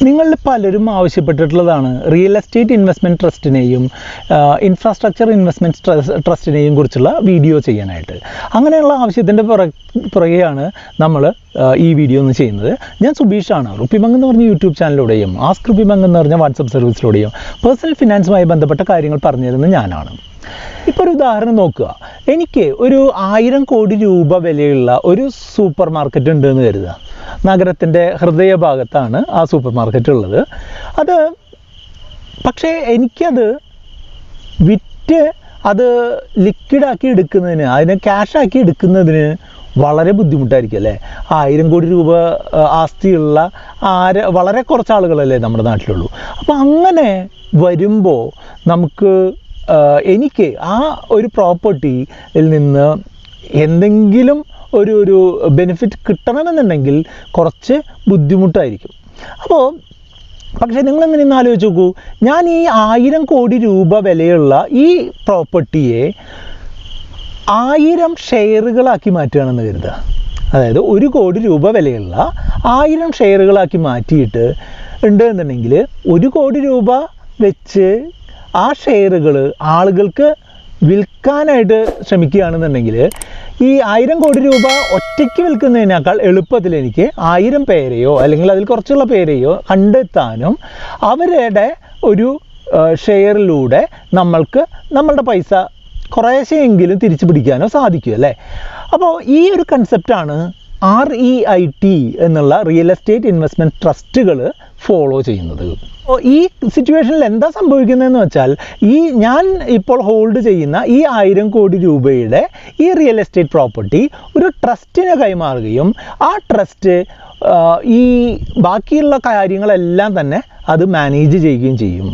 നിങ്ങളിൽ പലരും ആവശ്യപ്പെട്ടിട്ടുള്ളതാണ് റിയൽ എസ്റ്റേറ്റ് ഇൻവെസ്റ്റ്മെൻറ്റ് ട്രസ്റ്റിനെയും ഇൻഫ്രാസ്ട്രക്ചർ ഇൻവെസ്റ്റ്മെൻറ്റ് ട്രസ്റ്റിനെയും കുറിച്ചുള്ള വീഡിയോ ചെയ്യാനായിട്ട്. അങ്ങനെയുള്ള ആവശ്യത്തിൻ്റെ പുറകെയാണ് നമ്മൾ ഈ വീഡിയോ ഒന്ന് ചെയ്യുന്നത്. ഞാൻ സുബീഷാണ്. RupeeMonk എന്ന് പറഞ്ഞ യൂട്യൂബ് ചാനലിലൂടെയും ആസ്ക് RupeeMonk എന്ന് പറഞ്ഞ വാട്സപ്പ് സർവീസിലൂടെയും പേഴ്സണൽ ഫിനാൻസുമായി ബന്ധപ്പെട്ട കാര്യങ്ങൾ പറഞ്ഞു തരുന്നത് ഞാനാണ്. ഇപ്പോൾ ഒരു ഉദാഹരണം നോക്കുക. എനിക്ക് ഒരു 1000 കോടി രൂപ വിലയുള്ള ഒരു സൂപ്പർ മാർക്കറ്റ് ഉണ്ട് എന്ന് കരുതുക. നഗരത്തിൻ്റെ ഹൃദയഭാഗത്താണ് ആ സൂപ്പർ മാർക്കറ്റ് ഉള്ളത്. പക്ഷേ എനിക്കത് വിറ്റ് അത് ലിക്വിഡാക്കി എടുക്കുന്നതിന്, അതിനെ ക്യാഷാക്കി എടുക്കുന്നതിന് വളരെ ബുദ്ധിമുട്ടായിരിക്കും അല്ലേ? 1000 കോടി രൂപ ആസ്തിയുള്ള വളരെ കുറച്ച് ആളുകളല്ലേ നമ്മുടെ നാട്ടിലുള്ളൂ. അപ്പോൾ അങ്ങനെ വരുമ്പോൾ എനിക്ക് ആ ഒരു പ്രോപ്പർട്ടിയിൽ നിന്ന് എന്തെങ്കിലും ഒരു ബെനിഫിറ്റ് കിട്ടണമെന്നുണ്ടെങ്കിൽ കുറച്ച് ബുദ്ധിമുട്ടായിരിക്കും. പക്ഷേ നിങ്ങളെങ്ങനെ ഇന്ന് ആലോചിച്ച് നോക്കൂ. ഞാൻ ഈ 1000 കോടി രൂപ വിലയുള്ള ഈ പ്രോപ്പർട്ടിയെ 1000 ഷെയറുകളാക്കി മാറ്റുകയാണെന്ന് കരുതുക. അതായത് 1 കോടി രൂപ വിലയുള്ള 1000 ഷെയറുകളാക്കി മാറ്റിയിട്ട് ഉണ്ട് എന്നുണ്ടെങ്കിൽ 1 കോടി രൂപ വെച്ച് ആ ഷെയറുകൾ ആളുകൾക്ക് വിൽക്കാനായിട്ട് ശ്രമിക്കുകയാണെന്നുണ്ടെങ്കിൽ ഈ 1000 കോടി രൂപ ഒറ്റയ്ക്ക് വിൽക്കുന്നതിനേക്കാൾ എളുപ്പത്തിൽ എനിക്ക് 1000 പേരെയോ അല്ലെങ്കിൽ അതിൽ കുറച്ചുള്ള പേരെയോ കണ്ടെത്താനും അവരുടെ ഒരു ഷെയറിലൂടെ നമ്മളുടെ പൈസ കുറേശ്ശെയെങ്കിലും തിരിച്ചു പിടിക്കാനോ സാധിക്കും അല്ലേ? അപ്പോൾ ഈ ഒരു കൺസെപ്റ്റാണ് REIT എന്നുള്ള റിയൽ എസ്റ്റേറ്റ് ഇൻവെസ്റ്റ്മെൻറ്റ് ട്രസ്റ്റുകൾ ഫോളോ ചെയ്യുന്നത്. അപ്പോൾ ഈ സിറ്റുവേഷനിൽ എന്താ സംഭവിക്കുന്നതെന്ന് വെച്ചാൽ ഞാൻ ഇപ്പോൾ ഹോൾഡ് ചെയ്യുന്ന ഈ 1000 കോടി രൂപയുടെ ഈ റിയൽ എസ്റ്റേറ്റ് പ്രോപ്പർട്ടി ഒരു ട്രസ്റ്റിന് കൈമാറുകയും ആ ട്രസ്റ്റ് ഈ ബാക്കിയുള്ള കാര്യങ്ങളെല്ലാം തന്നെ അത് മാനേജ് ചെയ്യുകയും ചെയ്യും.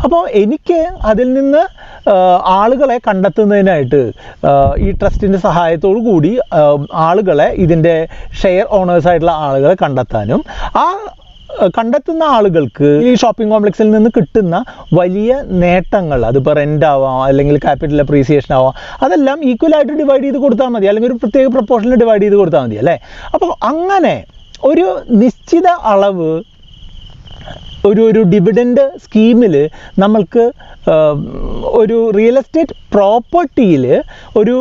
അപ്പോൾ എനിക്ക് അതിൽ നിന്ന് ആളുകളെ കണ്ടെത്തുന്നതിനായിട്ട് ഈ ട്രസ്റ്റിൻ്റെ സഹായത്തോടു കൂടി ആളുകളെ, ഇതിൻ്റെ ഷെയർ ഓണേഴ്സായിട്ടുള്ള ആളുകളെ കണ്ടെത്താനും കണ്ടെത്തുന്ന ആളുകൾക്ക് ഈ ഷോപ്പിംഗ് കോംപ്ലക്സിൽ നിന്ന് കിട്ടുന്ന വലിയ നേട്ടങ്ങൾ, അതിപ്പോൾ റെൻ്റ് ആവാം അല്ലെങ്കിൽ ക്യാപിറ്റൽ അപ്രീസിയേഷൻ ആവാം, അതെല്ലാം ഈക്വലായിട്ട് ഡിവൈഡ് ചെയ്ത് കൊടുത്താൽ മതി, അല്ലെങ്കിൽ ഒരു പ്രത്യേക പ്രപ്പോർഷനിൽ ഡിവൈഡ് ചെയ്ത് കൊടുത്താൽ മതി അല്ലേ? അപ്പോൾ അങ്ങനെ ഒരു നിശ്ചിത അളവ് ഒരു ഡിവിഡൻഡ് സ്കീമിൽ നമ്മൾക്ക് ഒരു റിയൽ എസ്റ്റേറ്റ് പ്രോപ്പർട്ടിയിൽ ഒരു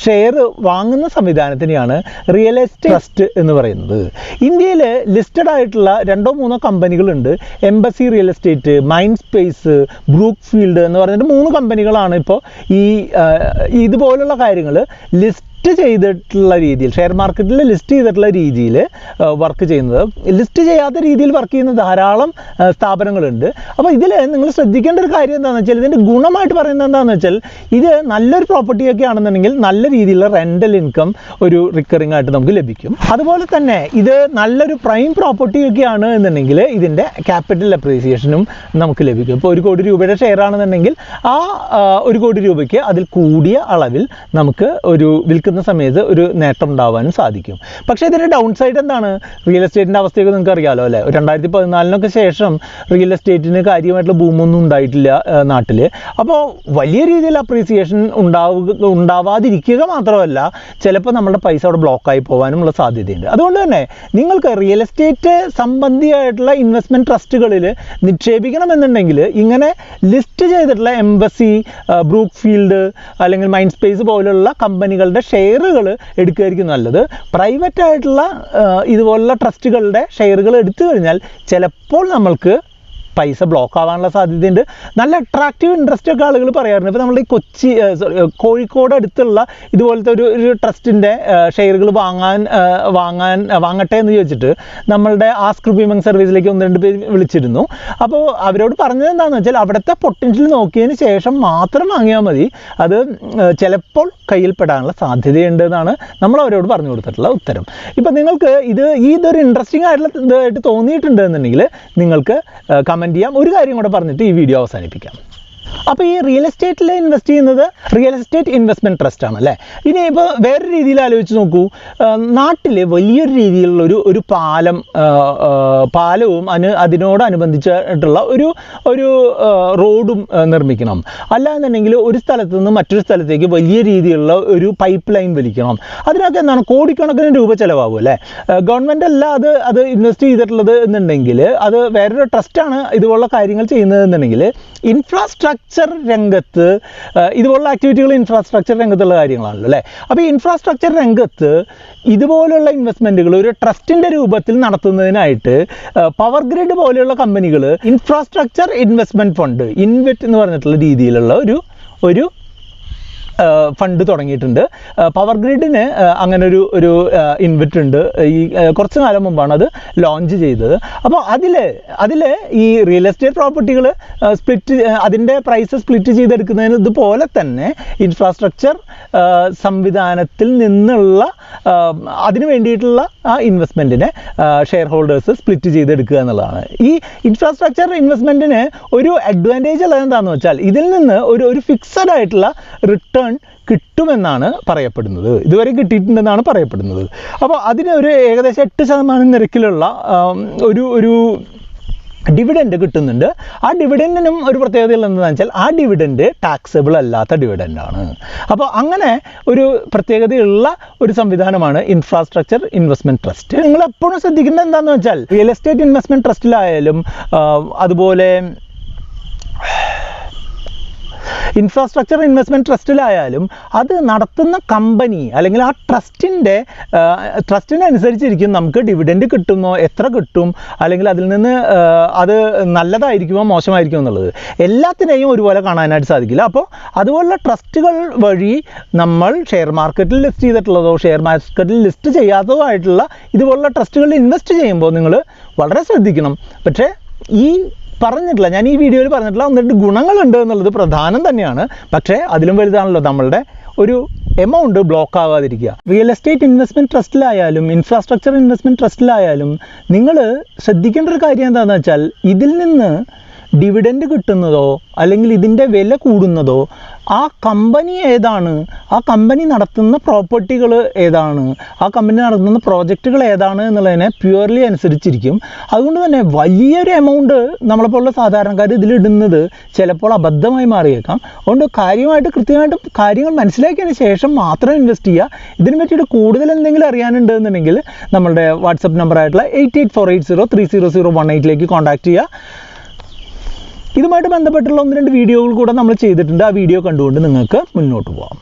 ഷെയർ വാങ്ങുന്ന സംവിധാനത്തിനെയാണ് റിയൽ എസ്റ്റേറ്റ് ട്രസ്റ്റ് എന്ന് പറയുന്നത്. ഇന്ത്യയിൽ ലിസ്റ്റഡ് ആയിട്ടുള്ള 2-3 കമ്പനികളുണ്ട്. Embassy real estate, Mindspace, Brookfield എന്ന് പറഞ്ഞിട്ട് 3 കമ്പനികളാണ് ഇപ്പോൾ ഇതുപോലുള്ള കാര്യങ്ങൾ ലിസ്റ്റ് ചെയ്തിട്ടുള്ള രീതിയിൽ, ഷെയർ മാർക്കറ്റിൽ ലിസ്റ്റ് ചെയ്തിട്ടുള്ള രീതിയിൽ വർക്ക് ചെയ്യുന്നത്. ലിസ്റ്റ് ചെയ്യാത്ത രീതിയിൽ വർക്ക് ചെയ്യുന്ന ധാരാളം സ്ഥാപനങ്ങളുണ്ട്. അപ്പോൾ ഇതിൽ നിങ്ങൾ ശ്രദ്ധിക്കേണ്ട ഒരു കാര്യം എന്താണെന്ന് വെച്ചാൽ, ഇതിൻ്റെ ഗുണമായിട്ട് പറയുന്നത് എന്താണെന്ന് വെച്ചാൽ, ഇത് നല്ലൊരു പ്രോപ്പർട്ടിയൊക്കെ ആണെന്നുണ്ടെങ്കിൽ നല്ല രീതിയിലുള്ള റെൻ്റൽ ഇൻകം ഒരു റിക്കറിംഗ് ആയിട്ട് നമുക്ക് ലഭിക്കും. അതുപോലെ തന്നെ ഇത് നല്ലൊരു പ്രൈം പ്രോപ്പർട്ടിയൊക്കെ ആണ് എന്നുണ്ടെങ്കിൽ ഇതിൻ്റെ ക്യാപിറ്റൽ അപ്രീസിയേഷനും നമുക്ക് ലഭിക്കും. ഇപ്പോൾ 1 കോടി രൂപയുടെ ഷെയർ ആണെന്നുണ്ടെങ്കിൽ ആ 1 കോടി രൂപയ്ക്ക് അതിൽ കൂടിയ അളവിൽ നമുക്ക് വിൽക്കുന്ന സമയത്ത് ഒരു നേട്ടം ഉണ്ടാവാനും സാധിക്കും. പക്ഷേ ഇതിൻ്റെ ഡൗൺ സൈഡ് എന്താണ്? റിയൽ എസ്റ്റേറ്റിൻ്റെ അവസ്ഥയൊക്കെ നിങ്ങൾക്ക് അറിയാമല്ലോ അല്ലേ? 2014 ശേഷം റിയൽ എസ്റ്റേറ്റിന് കാര്യമായിട്ടുള്ള ബൂമൊന്നും ഉണ്ടായിട്ടില്ല നാട്ടിൽ. അപ്പോൾ വലിയ രീതിയിൽ അപ്രീസിയേഷൻ ഉണ്ടാവാതിരിക്കുക മാത്രമല്ല, ചിലപ്പോൾ നമ്മുടെ പൈസ അവിടെ ബ്ലോക്കായി പോകാനുമുള്ള സാധ്യതയുണ്ട്. അതുകൊണ്ട് തന്നെ നിങ്ങൾക്ക് റിയൽ എസ്റ്റേറ്റ് സംബന്ധിയായിട്ടുള്ള ഇൻവെസ്റ്റ്മെൻറ്റ് ട്രസ്റ്റുകളിൽ നിക്ഷേപിക്കണമെന്നുണ്ടെങ്കിൽ ഇങ്ങനെ ലിസ്റ്റ് ചെയ്തിട്ടുള്ള എംബസി, ബ്രൂക്ക് ഫീൽഡ് അല്ലെങ്കിൽ മൈൻഡ് സ്പേസ് പോലുള്ള കമ്പനികളുടെ ഷെയറുകൾ എടുക്കുകയായിരിക്കും നല്ലത്. പ്രൈവറ്റ് ആയിട്ടുള്ള ഇതുപോലുള്ള ട്രസ്റ്റുകളുടെ ഷെയറുകൾ എടുത്തു കഴിഞ്ഞാൽ ചിലപ്പോൾ നമ്മൾക്ക് പൈസ ബ്ലോക്ക് ആവാനുള്ള സാധ്യതയുണ്ട്. നല്ല അട്രാക്റ്റീവ് ഇൻട്രസ്റ്റ് ഒക്കെ ആളുകൾ പറയാറുണ്ട്. ഇപ്പോൾ നമ്മൾ ഈ കോഴിക്കോട് അടുത്തുള്ള ഇതുപോലത്തെ ഒരു ട്രസ്റ്റിൻ്റെ ഷെയറുകൾ വാങ്ങട്ടെ എന്ന് ചോദിച്ചിട്ട് നമ്മളുടെ ആസ്ക് RupeeMonk സർവീസിലേക്ക് 1-2 പേര് വിളിച്ചിരുന്നു. അപ്പോൾ അവരോട് പറഞ്ഞത് എന്താണെന്ന് വെച്ചാൽ, അവിടുത്തെ പൊട്ടൻഷ്യൽ നോക്കിയതിന് ശേഷം മാത്രം വാങ്ങിയാൽ മതി, അത് ചിലപ്പോൾ കയ്യിൽപ്പെടാനുള്ള സാധ്യതയുണ്ട് എന്നാണ് നമ്മൾ അവരോട് പറഞ്ഞു കൊടുത്തിട്ടുള്ള ഉത്തരം. ഇപ്പം നിങ്ങൾക്ക് ഇതൊരു ഇൻട്രസ്റ്റിംഗ് ആയിട്ടുള്ള ഇതായിട്ട് തോന്നിയിട്ടുണ്ട് എന്നുണ്ടെങ്കിൽ നിങ്ങൾക്ക് കമൻറ്റ് ചെയ്യാം. ഒരു കാര്യം കൂടെ പറഞ്ഞിട്ട് ഈ വീഡിയോ അവസാനിപ്പിക്കാം. അപ്പോൾ ഈ റിയൽ എസ്റ്റേറ്റിൽ ഇൻവെസ്റ്റ് ചെയ്യുന്നത് റിയൽ എസ്റ്റേറ്റ് ഇൻവെസ്റ്റ്മെൻറ്റ് ട്രസ്റ്റ് ആണ് അല്ലേ. ഇനി ഇപ്പോൾ വേറെ രീതിയിൽ ആലോചിച്ച് നോക്കൂ, നാട്ടിൽ വലിയൊരു രീതിയിലുള്ള ഒരു പാലവും അതിനോടനുബന്ധിച്ചിട്ടുള്ള ഒരു റോഡും നിർമ്മിക്കണം. അല്ലാന്നുണ്ടെങ്കിൽ ഒരു സ്ഥലത്ത് നിന്ന് മറ്റൊരു സ്ഥലത്തേക്ക് വലിയ രീതിയിലുള്ള ഒരു പൈപ്പ് ലൈൻ വലിക്കണം. അതിനൊക്കെ എന്താണ് കോടിക്കണക്കിന് രൂപ ചിലവാകും അല്ലേ. ഗവൺമെൻറ് അല്ല അത് ഇൻവെസ്റ്റ് ചെയ്തിട്ടുള്ളത് എന്നുണ്ടെങ്കിൽ, അത് വേറൊരു ട്രസ്റ്റാണ് ഇതുപോലുള്ള കാര്യങ്ങൾ ചെയ്യുന്നത് എന്നുണ്ടെങ്കിൽ, ഇൻഫ്രാസ്ട്രക്ചർ രംഗത്ത് ഇതുപോലുള്ള ആക്ടിവിറ്റികൾ ഇൻഫ്രാസ്ട്രക്ചർ രംഗത്തുള്ള കാര്യങ്ങളാണല്ലോ അല്ലേ. അപ്പോൾ ഈ ഇൻഫ്രാസ്ട്രക്ചർ രംഗത്ത് ഇതുപോലുള്ള ഇൻവെസ്റ്റ്മെൻറ്റുകൾ ഒരു ട്രസ്റ്റിൻ്റെ രൂപത്തിൽ നടത്തുന്നതിനായിട്ട് പവർ ഗ്രിഡ് പോലെയുള്ള കമ്പനികൾ ഇൻഫ്രാസ്ട്രക്ചർ ഇൻവെസ്റ്റ്മെൻറ്റ് ഫണ്ട്, ഇൻവിറ്റ് എന്ന് പറഞ്ഞിട്ടുള്ള രീതിയിലുള്ള ഒരു ഫണ്ട് തുടങ്ങിയിട്ടുണ്ട്. പവർ ഗ്രിഡിന് അങ്ങനെ ഒരു ഇൻവിറ്റ് ഉണ്ട്. ഈ കുറച്ച് കാലം മുമ്പാണ് അത് ലോഞ്ച് ചെയ്തത്. അപ്പോൾ അതിൽ ഈ റിയൽ എസ്റ്റേറ്റ് പ്രോപ്പർട്ടികൾ അതിൻ്റെ പ്രൈസ് സ്പ്ലിറ്റ് ചെയ്തെടുക്കുന്നതിന് ഇതുപോലെ തന്നെ ഇൻഫ്രാസ്ട്രക്ചർ സംവിധാനത്തിൽ നിന്നുള്ള അതിന് വേണ്ടിയിട്ടുള്ള ആ ഇൻവെസ്റ്റ്മെൻറ്റിനെ ഷെയർ ഹോൾഡേഴ്സ് സ്പ്ലിറ്റ് ചെയ്തെടുക്കുക എന്നുള്ളതാണ്. ഈ ഇൻഫ്രാസ്ട്രക്ചർ ഇൻവെസ്റ്റ്മെൻറ്റിന് ഒരു അഡ്വാൻറ്റേജ് ഉള്ളത് എന്താണെന്ന് വെച്ചാൽ, ഇതിൽ നിന്ന് ഒരു ഫിക്സഡ് ആയിട്ടുള്ള റിട്ടേൺ കിട്ടുമെന്നാണ് പറയപ്പെടുന്നത്, ഇതുവരെ കിട്ടിയിട്ടുണ്ടെന്നാണ് പറയപ്പെടുന്നത്. അപ്പോൾ അതിന് ഒരു ഏകദേശം 8% നിരക്കിലുള്ള ഒരു ഡിവിഡൻഡ് കിട്ടുന്നുണ്ട്. ആ ഡിവിഡൻഡിനും ഒരു പ്രത്യേകത എന്താണെന്ന് വെച്ചാൽ, ആ ഡിവിഡൻഡ് ടാക്സബിൾ അല്ലാത്ത ഡിവിഡൻഡാണ്. അപ്പോൾ അങ്ങനെ ഒരു പ്രത്യേകതയുള്ള ഒരു സംവിധാനമാണ് ഇൻഫ്രാസ്ട്രക്ചർ ഇൻവെസ്റ്റ്മെൻറ്റ് ട്രസ്റ്റ്. നിങ്ങൾ എപ്പോഴും ശ്രദ്ധിക്കേണ്ടത് എന്താണെന്ന് വെച്ചാൽ, റിയൽ എസ്റ്റേറ്റ് ഇൻവെസ്റ്റ്മെൻറ്റ് ട്രസ്റ്റിലായാലും അതുപോലെ ഇൻഫ്രാസ്ട്രക്ചർ ഇൻവെസ്റ്റ്മെൻറ്റ് ട്രസ്റ്റിലായാലും അത് നടത്തുന്ന കമ്പനി അല്ലെങ്കിൽ ആ ട്രസ്റ്റിനനുസരിച്ചിരിക്കും നമുക്ക് ഡിവിഡൻഡ് കിട്ടുമോ, എത്ര കിട്ടും, അല്ലെങ്കിൽ അതിൽ നിന്ന് അത് നല്ലതായിരിക്കുമോ മോശമായിരിക്കുമോ എന്നുള്ളത് എല്ലാത്തിനെയും ഒരുപോലെ കാണാനായിട്ട് സാധിക്കില്ല. അപ്പോൾ അതുപോലുള്ള ട്രസ്റ്റുകൾ വഴി നമ്മൾ ഷെയർ മാർക്കറ്റിൽ ലിസ്റ്റ് ചെയ്തിട്ടുള്ളതോ ഷെയർ മാർക്കറ്റിൽ ലിസ്റ്റ് ചെയ്യാത്തതോ ആയിട്ടുള്ള ഇതുപോലുള്ള ട്രസ്റ്റുകളിൽ ഇൻവെസ്റ്റ് ചെയ്യുമ്പോൾ നിങ്ങൾ വളരെ ശ്രദ്ധിക്കണം. പക്ഷേ ഞാൻ ഈ വീഡിയോയിൽ പറഞ്ഞിട്ടുള്ള 1-2 ഗുണങ്ങളുണ്ട് എന്നുള്ളത് പ്രധാനം തന്നെയാണ്. പക്ഷേ അതിലും വലുതാണല്ലോ നമ്മളുടെ ഒരു എമൗണ്ട് ബ്ലോക്ക് ആകാതിരിക്കുക. റിയൽ എസ്റ്റേറ്റ് ഇൻവെസ്റ്റ്മെൻറ്റ് ട്രസ്റ്റിലായാലും ഇൻഫ്രാസ്ട്രക്ചർ ഇൻവെസ്റ്റ്മെൻറ്റ് ട്രസ്റ്റിലായാലും നിങ്ങൾ ശ്രദ്ധിക്കേണ്ട ഒരു കാര്യം എന്താണെന്ന് വെച്ചാൽ, ഇതിൽ നിന്ന് ഡിവിഡൻഡ് കിട്ടുന്നതോ അല്ലെങ്കിൽ ഇതിൻ്റെ വില കൂടുന്നതോ ആ കമ്പനി ഏതാണ്, ആ കമ്പനി നടത്തുന്ന പ്രോപ്പർട്ടികൾ ഏതാണ്, ആ കമ്പനി നടത്തുന്ന പ്രോജക്റ്റുകൾ ഏതാണ് എന്നുള്ളതിനെ പ്യുവർലി അനുസരിച്ചിരിക്കും. അതുകൊണ്ട് തന്നെ വലിയൊരു എമൗണ്ട് നമ്മളെപ്പോലുള്ള സാധാരണക്കാർ ഇതിലിടുന്നത് ചിലപ്പോൾ അബദ്ധമായി മാറിയേക്കാം. അതുകൊണ്ട് കൃത്യമായിട്ട് കാര്യങ്ങൾ മനസ്സിലാക്കിയതിന് ശേഷം മാത്രം ഇൻവെസ്റ്റ് ചെയ്യുക. ഇതിനെ പറ്റിയിട്ട് കൂടുതൽ എന്തെങ്കിലും അറിയാനുണ്ട് എന്നുണ്ടെങ്കിൽ നമ്മളുടെ വാട്സപ്പ് നമ്പറായിട്ടുള്ള 8848030018 കോൺടാക്ട് ചെയ്യുക. ഇതുമായിട്ട് ബന്ധപ്പെട്ടുള്ള 1-2 വീഡിയോകൾ കൂടെ നമ്മൾ ചെയ്തിട്ടുണ്ട്. ആ വീഡിയോ കണ്ടുകൊണ്ട് നിങ്ങൾക്ക് മുന്നോട്ട് പോകാം.